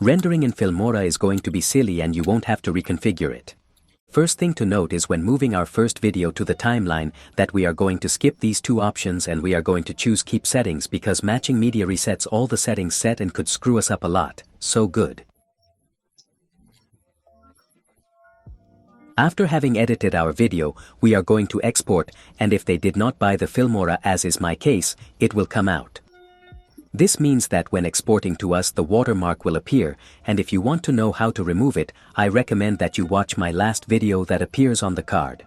Rendering in Filmora is going to be silly and you won't have to reconfigure it. First thing to note is when moving our first video to the timeline that we are going to skip these two options and we are going to choose keep settings because matching media resets all the settings set and could screw us up a lot, so good. After having edited our video, we are going to export, and if they did not buy the Filmora as is my case, it will come out. This means that when exporting to us the watermark will appear, and if you want to know how to remove it, I recommend that you watch my last video that appears on the card.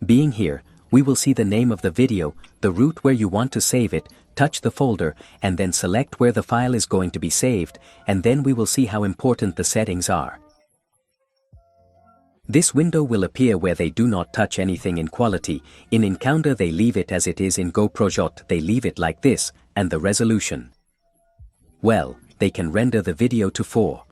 Being here, we will see the name of the video, the route where you want to save it, touch the folder, and then select where the file is going to be saved, and then we will see how important the settings are. This window will appear where they do not touch anything in quality, in Encounter they leave it as it is, in GoProject they leave it like this, and the resolution. Well, they can render the video to 4.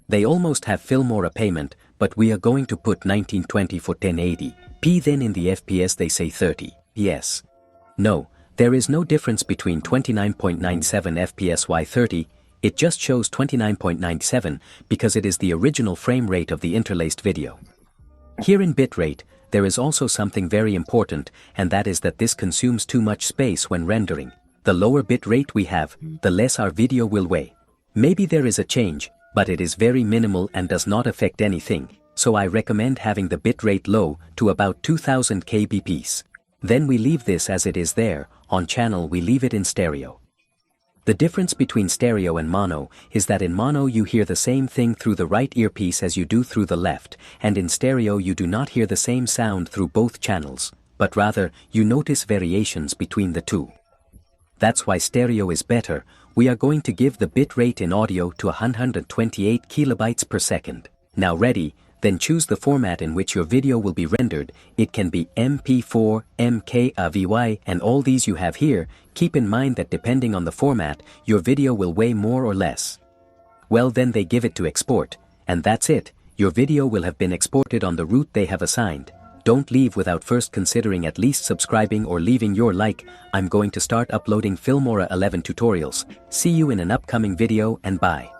They almost have Filmora payment, but we are going to put 1920 for 1080p, then in the FPS they say 30. Yes. No, there is no difference between 29.97 FPS y 30, it just shows 29.97 because it is the original frame rate of the interlaced video. Here in bitrate, there is also something very important, and that is that this consumes too much space when rendering. The lower bitrate we have, the less our video will weigh. Maybe there is a change, but it is very minimal and does not affect anything, so I recommend having the bitrate low to about 2000 kbps. Then we leave this as it is there, on channel we leave it in stereo. The difference between stereo and mono is that in mono you hear the same thing through the right earpiece as you do through the left, and in stereo you do not hear the same sound through both channels, but rather, you notice variations between the two. That's why stereo is better. We are going to give the bit rate in audio to 128 kilobytes per second. Now ready, then choose the format in which your video will be rendered. It can be MP4, MKAVY, and all these you have here. Keep in mind that depending on the format, your video will weigh more or less. Well, then they give it to export, and that's it. Your video will have been exported on the route they have assigned. Don't leave without first considering at least subscribing or leaving your like. I'm going to start uploading Filmora 11 tutorials. See you in an upcoming video, and bye.